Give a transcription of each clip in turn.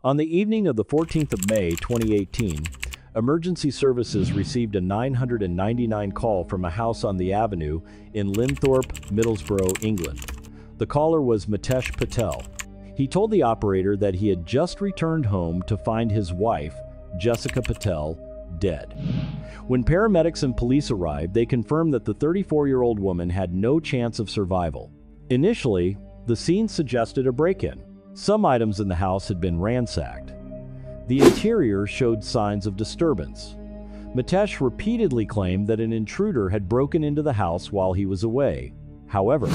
On the evening of the 14th of May, 2018, emergency services received a 999 call from a house on the avenue in Linthorpe, Middlesbrough, England. The caller was Mitesh Patel. He told the operator that he had just returned home to find his wife, Jessica Patel, dead. When paramedics and police arrived, they confirmed that the 34-year-old woman had no chance of survival. Initially, the scene suggested a break-in. Some items in the house had been ransacked. The interior showed signs of disturbance. Mitesh repeatedly claimed that an intruder had broken into the house while he was away. However,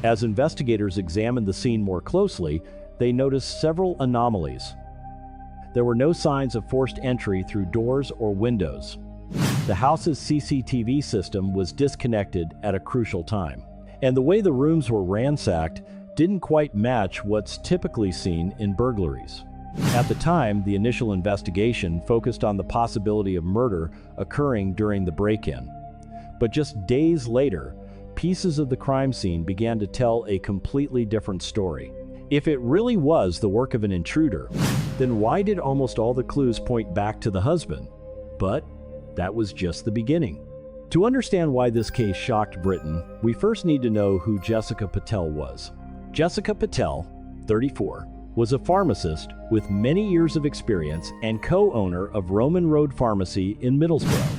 as investigators examined the scene more closely, they noticed several anomalies. There were no signs of forced entry through doors or windows. The house's CCTV system was disconnected at a crucial time, and the way the rooms were ransacked didn't quite match what's typically seen in burglaries. At the time, the initial investigation focused on the possibility of murder occurring during the break-in. But just days later, pieces of the crime scene began to tell a completely different story. If it really was the work of an intruder, then why did almost all the clues point back to the husband? But that was just the beginning. To understand why this case shocked Britain, we first need to know who Jessica Patel was. Jessica Patel, 34, was a pharmacist with many years of experience and co-owner of Roman Road Pharmacy in Middlesbrough.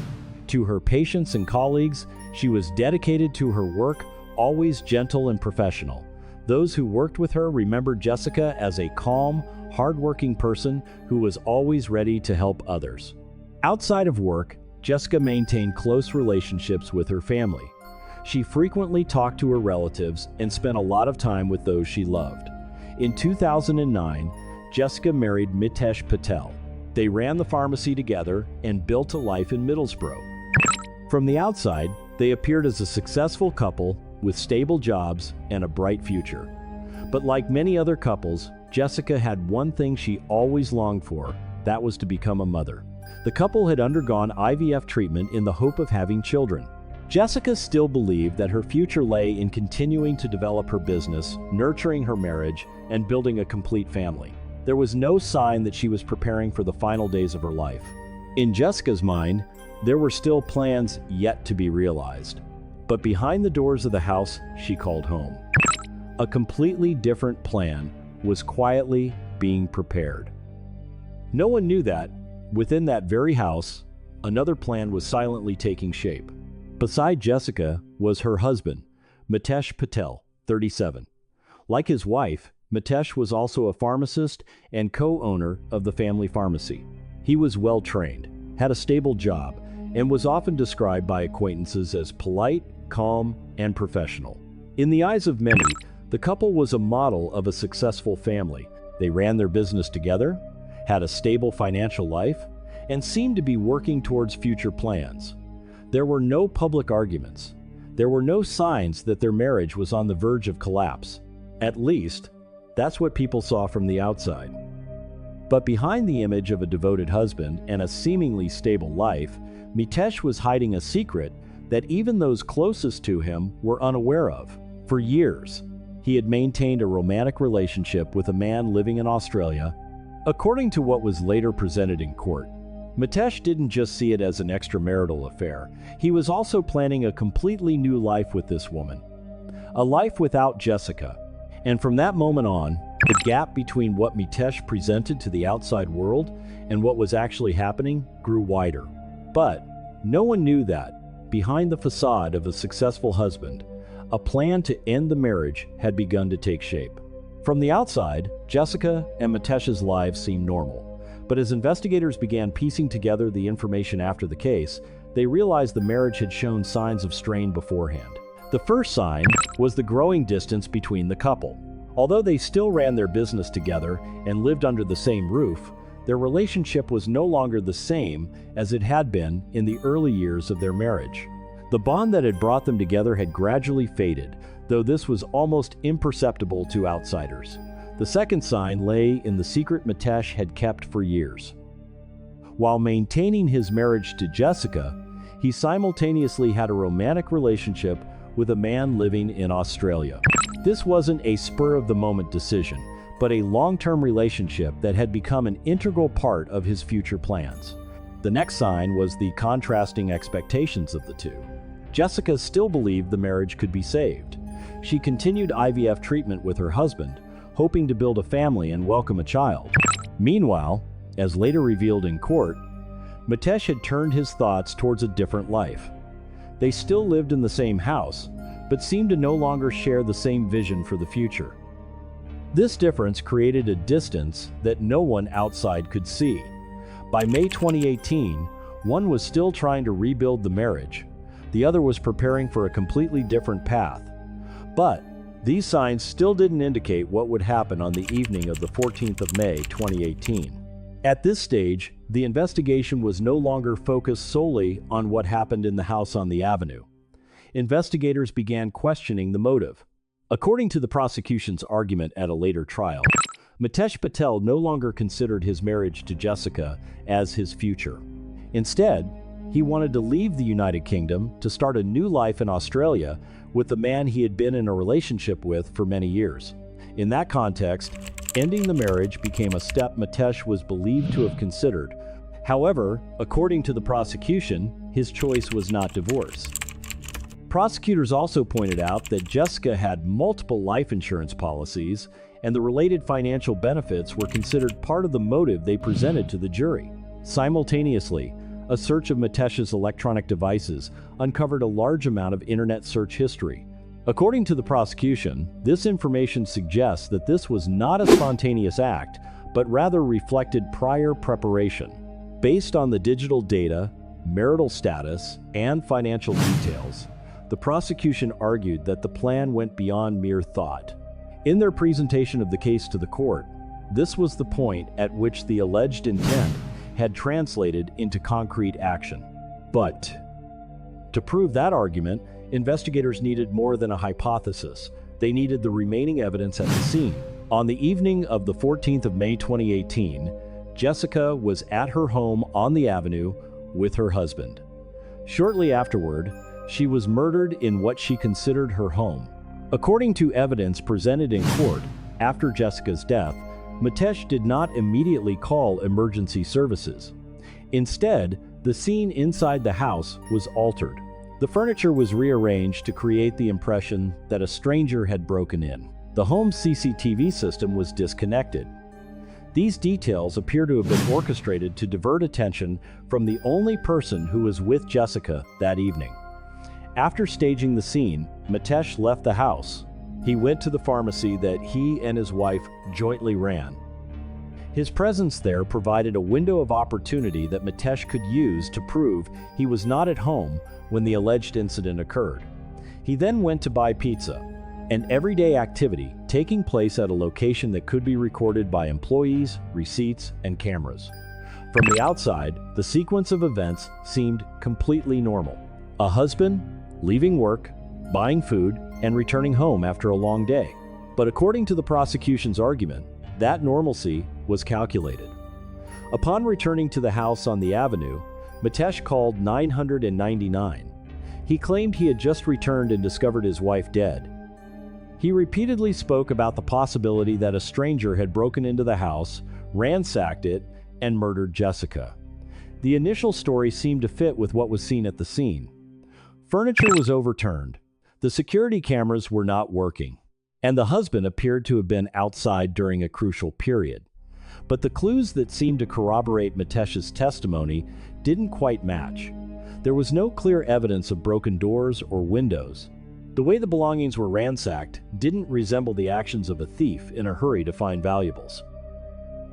To her patients and colleagues, she was dedicated to her work, always gentle and professional. Those who worked with her remembered Jessica as a calm, hardworking person who was always ready to help others. Outside of work, Jessica maintained close relationships with her family. She frequently talked to her relatives and spent a lot of time with those she loved. In 2009, Jessica married Mitesh Patel. They ran the pharmacy together and built a life in Middlesbrough. From the outside, they appeared as a successful couple with stable jobs and a bright future. But like many other couples, Jessica had one thing she always longed for, that was to become a mother. The couple had undergone IVF treatment in the hope of having children. Jessica still believed that her future lay in continuing to develop her business, nurturing her marriage, and building a complete family. There was no sign that she was preparing for the final days of her life. In Jessica's mind, there were still plans yet to be realized. But behind the doors of the house she called home, a completely different plan was quietly being prepared. No one knew that, within that very house, another plan was silently taking shape. Beside Jessica was her husband, Mitesh Patel, 37. Like his wife, Mitesh was also a pharmacist and co-owner of the family pharmacy. He was well-trained, had a stable job, and was often described by acquaintances as polite, calm, and professional. In the eyes of many, the couple was a model of a successful family. They ran their business together, had a stable financial life, and seemed to be working towards future plans. There were no public arguments. There were no signs that their marriage was on the verge of collapse. At least, that's what people saw from the outside. But behind the image of a devoted husband and a seemingly stable life, Mitesh was hiding a secret that even those closest to him were unaware of. For years, he had maintained a romantic relationship with a man living in Australia. According to what was later presented in court, Mitesh didn't just see it as an extramarital affair. He was also planning a completely new life with this woman. A life without Jessica. And from that moment on, the gap between what Mitesh presented to the outside world and what was actually happening grew wider. But no one knew that, behind the facade of a successful husband, a plan to end the marriage had begun to take shape. From the outside, Jessica and Mitesh's lives seemed normal. But as investigators began piecing together the information after the case, they realized the marriage had shown signs of strain beforehand. The first sign was the growing distance between the couple. Although they still ran their business together and lived under the same roof, their relationship was no longer the same as it had been in the early years of their marriage. The bond that had brought them together had gradually faded, though this was almost imperceptible to outsiders. The second sign lay in the secret Mitesh had kept for years. While maintaining his marriage to Jessica, he simultaneously had a romantic relationship with a man living in Australia. This wasn't a spur-of-the-moment decision, but a long-term relationship that had become an integral part of his future plans. The next sign was the contrasting expectations of the two. Jessica still believed the marriage could be saved. She continued IVF treatment with her husband, hoping to build a family and welcome a child. Meanwhile, as later revealed in court, Mitesh had turned his thoughts towards a different life. They still lived in the same house, but seemed to no longer share the same vision for the future. This difference created a distance that no one outside could see. By May 2018, one was still trying to rebuild the marriage. The other was preparing for a completely different path. But these signs still didn't indicate what would happen on the evening of the 14th of May 2018. At this stage, the investigation was no longer focused solely on what happened in the house on the avenue. Investigators began questioning the motive. According to the prosecution's argument at a later trial, Mitesh Patel no longer considered his marriage to Jessica as his future. Instead, he wanted to leave the United Kingdom to start a new life in Australia with the man he had been in a relationship with for many years. In that context, ending the marriage became a step Mitesh was believed to have considered. However, according to the prosecution, his choice was not divorce. Prosecutors also pointed out that Jessica had multiple life insurance policies, and the related financial benefits were considered part of the motive they presented to the jury. Simultaneously, a search of Mitesh's electronic devices uncovered a large amount of internet search history. According to the prosecution, this information suggests that this was not a spontaneous act, but rather reflected prior preparation. Based on the digital data, marital status, and financial details, the prosecution argued that the plan went beyond mere thought. In their presentation of the case to the court, this was the point at which the alleged intent had translated into concrete action. But to prove that argument, investigators needed more than a hypothesis. They needed the remaining evidence at the scene. On the evening of the 14th of May 2018, Jessica was at her home on the avenue with her husband. Shortly afterward, she was murdered in what she considered her home. According to evidence presented in court, after Jessica's death, Mitesh did not immediately call emergency services. Instead, the scene inside the house was altered. The furniture was rearranged to create the impression that a stranger had broken in. The home's CCTV system was disconnected. These details appear to have been orchestrated to divert attention from the only person who was with Jessica that evening. After staging the scene, Mitesh left the house. He went to the pharmacy that he and his wife jointly ran. His presence there provided a window of opportunity that Mitesh could use to prove he was not at home when the alleged incident occurred. He then went to buy pizza, an everyday activity taking place at a location that could be recorded by employees, receipts, and cameras. From the outside, the sequence of events seemed completely normal. A husband leaving work, buying food, and returning home after a long day. But according to the prosecution's argument, that normalcy was calculated. Upon returning to the house on the avenue, Mitesh called 999. He claimed he had just returned and discovered his wife dead. He repeatedly spoke about the possibility that a stranger had broken into the house, ransacked it, and murdered Jessica. The initial story seemed to fit with what was seen at the scene. Furniture was overturned, the security cameras were not working, and the husband appeared to have been outside during a crucial period. But the clues that seemed to corroborate Mitesh's testimony didn't quite match. There was no clear evidence of broken doors or windows. The way the belongings were ransacked didn't resemble the actions of a thief in a hurry to find valuables.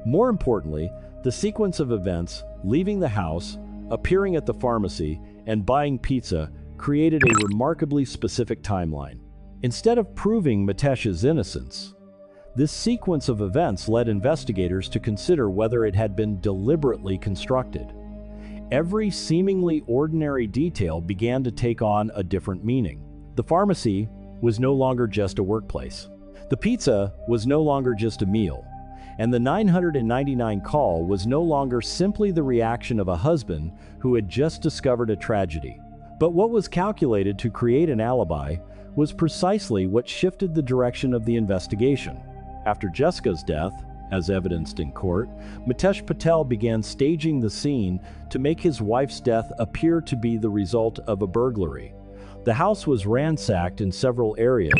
More importantly, the sequence of events, leaving the house, appearing at the pharmacy, and buying pizza created a remarkably specific timeline. Instead of proving Mitesh's innocence, this sequence of events led investigators to consider whether it had been deliberately constructed. Every seemingly ordinary detail began to take on a different meaning. The pharmacy was no longer just a workplace. The pizza was no longer just a meal. And the 999 call was no longer simply the reaction of a husband who had just discovered a tragedy. But what was calculated to create an alibi was precisely what shifted the direction of the investigation. After Jessica's death, as evidenced in court, Mitesh Patel began staging the scene to make his wife's death appear to be the result of a burglary. The house was ransacked in several areas.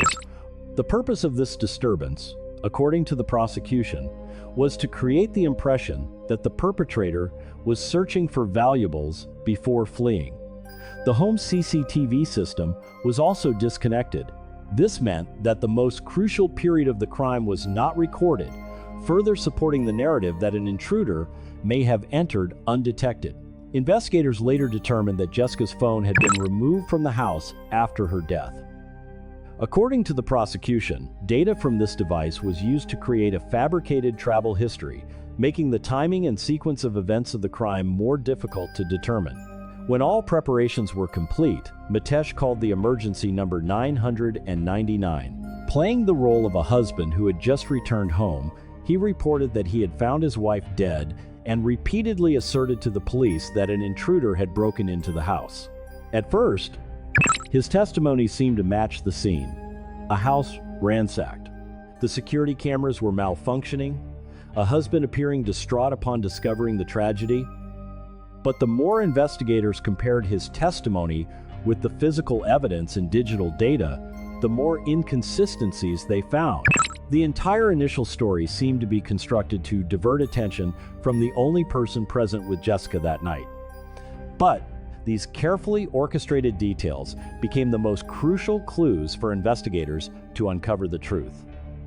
The purpose of this disturbance, according to the prosecution, was to create the impression that the perpetrator was searching for valuables before fleeing. The home's CCTV system was also disconnected. This meant that the most crucial period of the crime was not recorded, further supporting the narrative that an intruder may have entered undetected. Investigators later determined that Jessica's phone had been removed from the house after her death. According to the prosecution, data from this device was used to create a fabricated travel history, making the timing and sequence of events of the crime more difficult to determine. When all preparations were complete, Mitesh called the emergency number 999. Playing the role of a husband who had just returned home, he reported that he had found his wife dead and repeatedly asserted to the police that an intruder had broken into the house. At first, his testimony seemed to match the scene: a house ransacked. The security cameras were malfunctioning, a husband appearing distraught upon discovering the tragedy. But the more investigators compared his testimony with the physical evidence and digital data, the more inconsistencies they found. The entire initial story seemed to be constructed to divert attention from the only person present with Jessica that night. But these carefully orchestrated details became the most crucial clues for investigators to uncover the truth.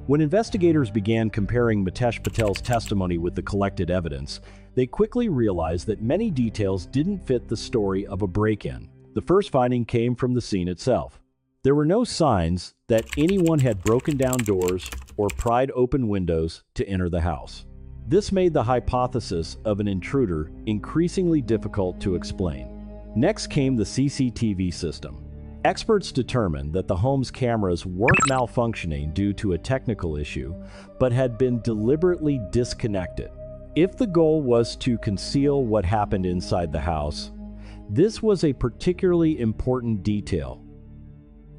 When investigators began comparing Mitesh Patel's testimony with the collected evidence, they quickly realized that many details didn't fit the story of a break-in. The first finding came from the scene itself. There were no signs that anyone had broken down doors or pried open windows to enter the house. This made the hypothesis of an intruder increasingly difficult to explain. Next came the CCTV system. Experts determined that the home's cameras weren't malfunctioning due to a technical issue, but had been deliberately disconnected. If the goal was to conceal what happened inside the house, this was a particularly important detail.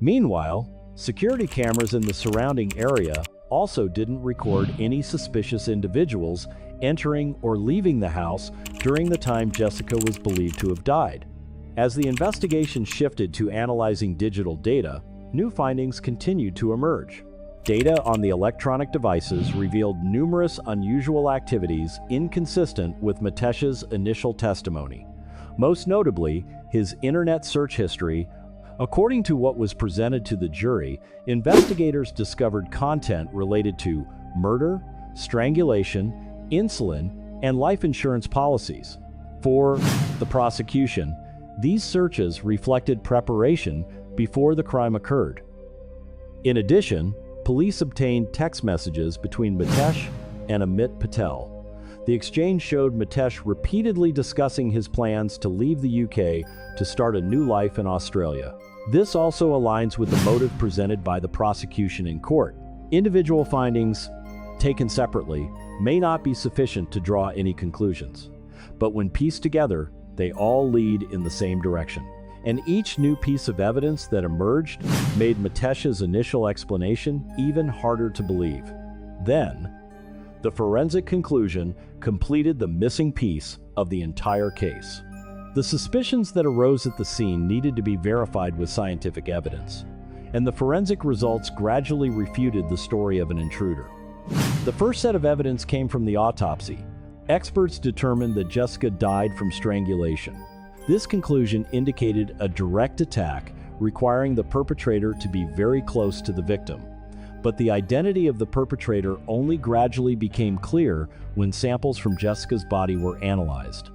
Meanwhile, security cameras in the surrounding area also didn't record any suspicious individuals entering or leaving the house during the time Jessica was believed to have died. As the investigation shifted to analyzing digital data, new findings continued to emerge. Data on the electronic devices revealed numerous unusual activities inconsistent with Mitesh's initial testimony. Most notably, his internet search history. According to what was presented to the jury, investigators discovered content related to murder, strangulation, insulin, and life insurance policies. For the prosecution, these searches reflected preparation before the crime occurred. In addition, police obtained text messages between Mitesh and Amit Patel. The exchange showed Mitesh repeatedly discussing his plans to leave the UK to start a new life in Australia. This also aligns with the motive presented by the prosecution in court. Individual findings, taken separately, may not be sufficient to draw any conclusions, but when pieced together, they all lead in the same direction. And each new piece of evidence that emerged made Mitesh's initial explanation even harder to believe. Then, the forensic conclusion completed the missing piece of the entire case. The suspicions that arose at the scene needed to be verified with scientific evidence, and the forensic results gradually refuted the story of an intruder. The first set of evidence came from the autopsy. Experts determined that Jessica died from strangulation. This conclusion indicated a direct attack requiring the perpetrator to be very close to the victim. But the identity of the perpetrator only gradually became clear when samples from Jessica's body were analyzed.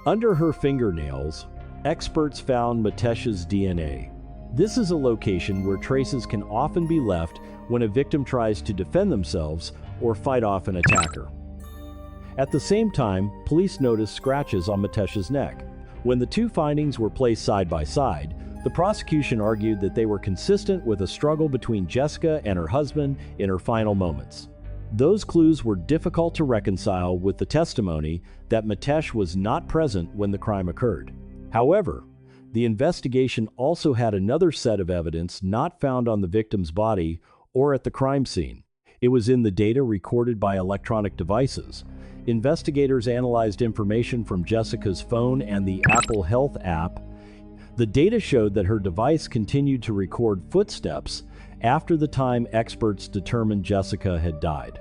Under her fingernails, experts found Mitesh's DNA. This is a location where traces can often be left when a victim tries to defend themselves or fight off an attacker. At the same time, police noticed scratches on Mitesh's neck. When the two findings were placed side by side, the prosecution argued that they were consistent with a struggle between Jessica and her husband in her final moments. Those clues were difficult to reconcile with the testimony that Mitesh was not present when the crime occurred. However, the investigation also had another set of evidence not found on the victim's body or at the crime scene. It was in the data recorded by electronic devices. Investigators analyzed information from Jessica's phone and the Apple Health app. The data showed that her device continued to record footsteps after the time experts determined Jessica had died.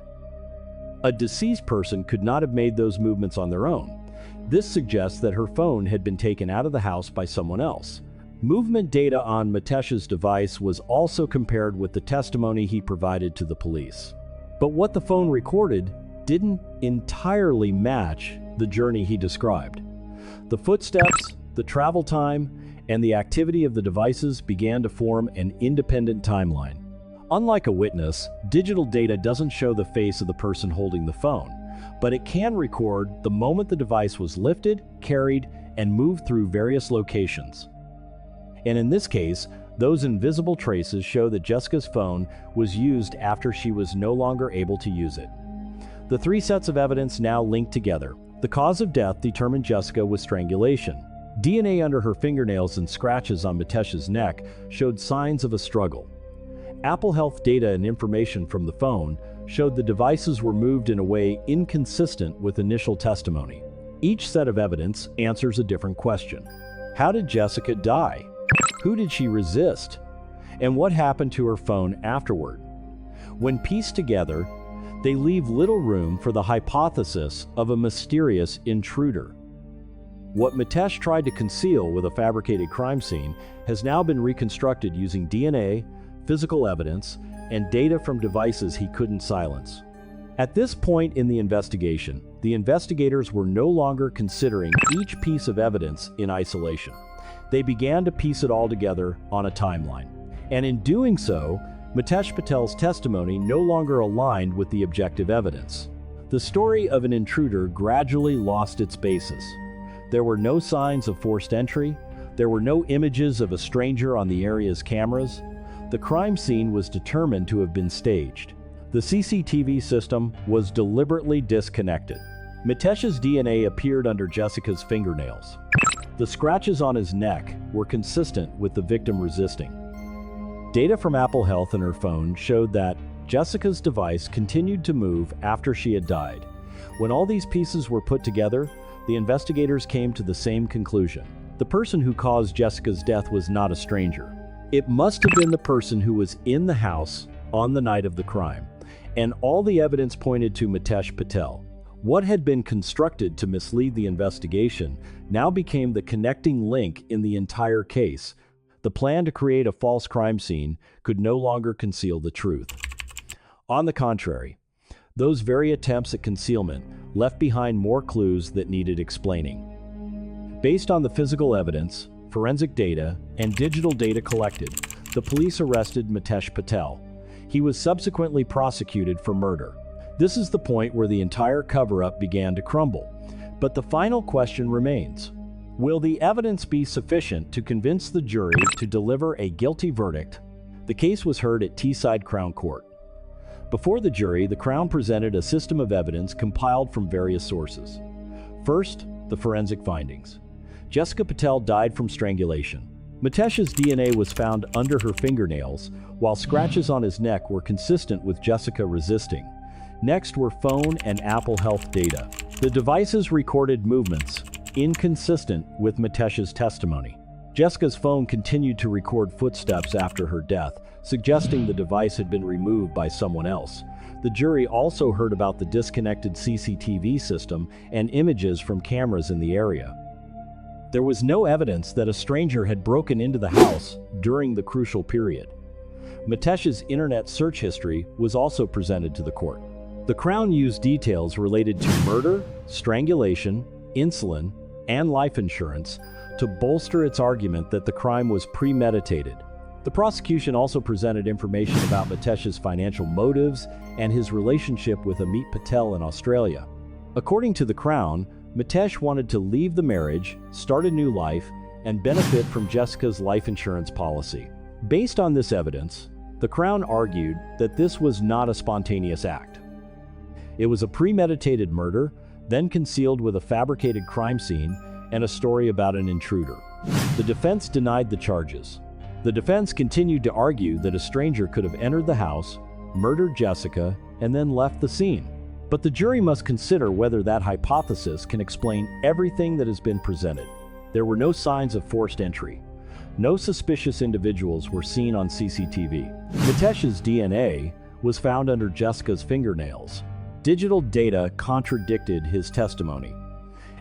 A deceased person could not have made those movements on their own. This suggests that her phone had been taken out of the house by someone else. Movement data on Mitesh's device was also compared with the testimony he provided to the police. But what the phone recorded didn't entirely match the journey he described. The footsteps, the travel time, and the activity of the devices began to form an independent timeline. Unlike a witness, digital data doesn't show the face of the person holding the phone, but it can record the moment the device was lifted, carried, and moved through various locations. And in this case, those invisible traces show that Jessica's phone was used after she was no longer able to use it. The three sets of evidence now link together. The cause of death determined Jessica was strangulation. DNA under her fingernails and scratches on Mitesh's neck showed signs of a struggle. Apple Health data and information from the phone showed the devices were moved in a way inconsistent with initial testimony. Each set of evidence answers a different question. How did Jessica die? Who did she resist? And what happened to her phone afterward? When pieced together, they leave little room for the hypothesis of a mysterious intruder. What Mitesh tried to conceal with a fabricated crime scene has now been reconstructed using DNA, physical evidence, and data from devices he couldn't silence. At this point in the investigation, the investigators were no longer considering each piece of evidence in isolation. They began to piece it all together on a timeline. And in doing so, Mitesh Patel's testimony no longer aligned with the objective evidence. The story of an intruder gradually lost its basis. There were no signs of forced entry. There were no images of a stranger on the area's cameras. The crime scene was determined to have been staged. The CCTV system was deliberately disconnected. Mitesh's DNA appeared under Jessica's fingernails. The scratches on his neck were consistent with the victim resisting. Data from Apple Health and her phone showed that Jessica's device continued to move after she had died. When all these pieces were put together, the investigators came to the same conclusion. The person who caused Jessica's death was not a stranger. It must have been the person who was in the house on the night of the crime. And all the evidence pointed to Mitesh Patel. What had been constructed to mislead the investigation now became the connecting link in the entire case. The plan to create a false crime scene could no longer conceal the truth. On the contrary, those very attempts at concealment left behind more clues that needed explaining. Based on the physical evidence, forensic data, and digital data collected, the police arrested Mitesh Patel. He was subsequently prosecuted for murder. This is the point where the entire cover-up began to crumble. But the final question remains. Will the evidence be sufficient to convince the jury to deliver a guilty verdict? The case was heard at Teesside Crown Court. Before the jury, the Crown presented a system of evidence compiled from various sources. First, the forensic findings. Jessica Patel died from strangulation. Mitesh's DNA was found under her fingernails, while scratches on his neck were consistent with Jessica resisting. Next were phone and Apple Health data. The devices recorded movements, inconsistent with Mitesh's testimony. Jessica's phone continued to record footsteps after her death, suggesting the device had been removed by someone else. The jury also heard about the disconnected CCTV system and images from cameras in the area. There was no evidence that a stranger had broken into the house during the crucial period. Mitesh's internet search history was also presented to the court. The Crown used details related to murder, strangulation, insulin, and life insurance to bolster its argument that the crime was premeditated. The prosecution also presented information about Mitesh's financial motives and his relationship with Amit Patel in Australia. According to the Crown, Mitesh wanted to leave the marriage, start a new life, and benefit from Jessica's life insurance policy. Based on this evidence, the Crown argued that this was not a spontaneous act. It was a premeditated murder, then concealed with a fabricated crime scene and a story about an intruder. The defense denied the charges. The defense continued to argue that a stranger could have entered the house, murdered Jessica, and then left the scene. But the jury must consider whether that hypothesis can explain everything that has been presented. There were no signs of forced entry. No suspicious individuals were seen on CCTV. Mitesh's DNA was found under Jessica's fingernails. Digital data contradicted his testimony,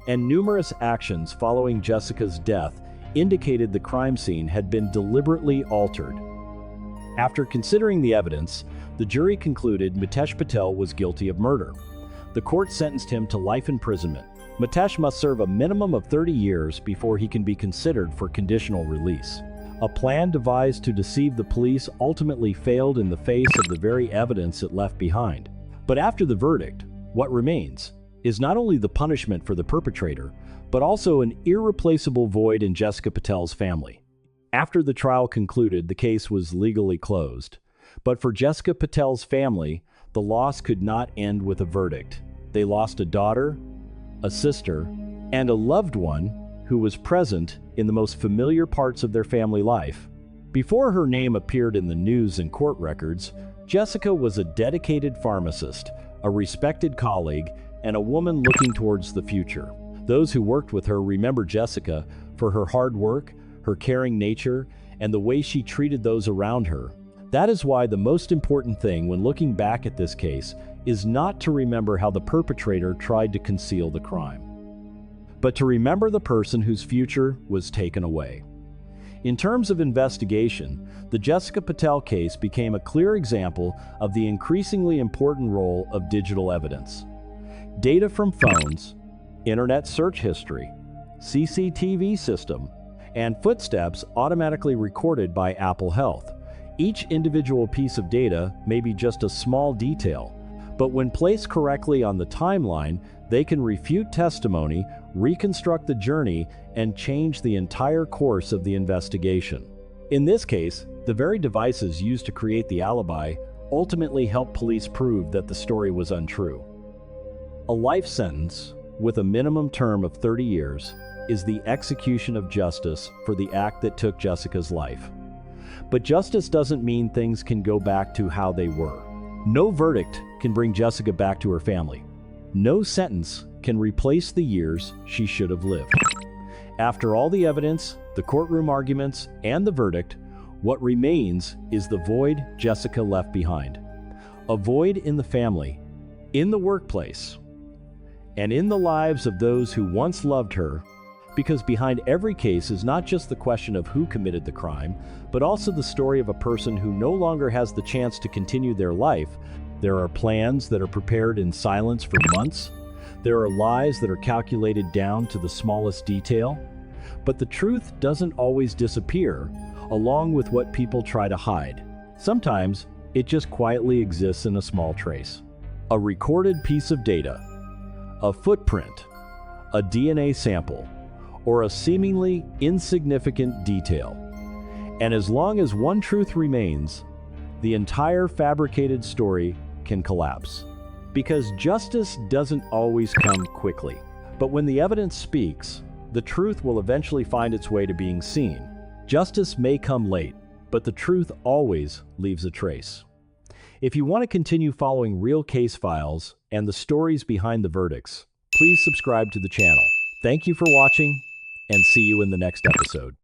and numerous actions following Jessica's death indicated the crime scene had been deliberately altered. After considering the evidence, the jury concluded Mitesh Patel was guilty of murder. The court sentenced him to life imprisonment. Mitesh must serve a minimum of 30 years before he can be considered for conditional release. A plan devised to deceive the police ultimately failed in the face of the very evidence it left behind. But after the verdict, what remains is not only the punishment for the perpetrator, but also an irreplaceable void in Jessica Patel's family. After the trial concluded, the case was legally closed. But for Jessica Patel's family, the loss could not end with a verdict. They lost a daughter, a sister, and a loved one who was present in the most familiar parts of their family life. Before her name appeared in the news and court records, Jessica was a dedicated pharmacist, a respected colleague, and a woman looking towards the future. Those who worked with her remember Jessica for her hard work, her caring nature, and the way she treated those around her. That is why the most important thing when looking back at this case is not to remember how the perpetrator tried to conceal the crime, but to remember the person whose future was taken away. In terms of investigation, the Jessica Patel case became a clear example of the increasingly important role of digital evidence. Data from phones, internet search history, CCTV system, and footsteps automatically recorded by Apple Health. Each individual piece of data may be just a small detail, but when placed correctly on the timeline, they can refute testimony, reconstruct the journey, and change the entire course of the investigation. In this case, the very devices used to create the alibi ultimately helped police prove that the story was untrue. A life sentence, with a minimum term of 30 years, is the execution of justice for the act that took Jessica's life. But justice doesn't mean things can go back to how they were. No verdict can bring Jessica back to her family. No sentence can replace the years she should have lived. After all the evidence, the courtroom arguments, and the verdict, what remains is the void Jessica left behind. A void in the family, in the workplace, and in the lives of those who once loved her, because behind every case is not just the question of who committed the crime, but also the story of a person who no longer has the chance to continue their life. There are plans that are prepared in silence for months. There are lies that are calculated down to the smallest detail. But the truth doesn't always disappear, along with what people try to hide. Sometimes it just quietly exists in a small trace. A recorded piece of data, a footprint, a DNA sample, or a seemingly insignificant detail. And as long as one truth remains, the entire fabricated story can collapse. Because justice doesn't always come quickly. But when the evidence speaks, the truth will eventually find its way to being seen. Justice may come late, but the truth always leaves a trace. If you want to continue following real case files and the stories behind the verdicts, please subscribe to the channel. Thank you for watching, and see you in the next episode.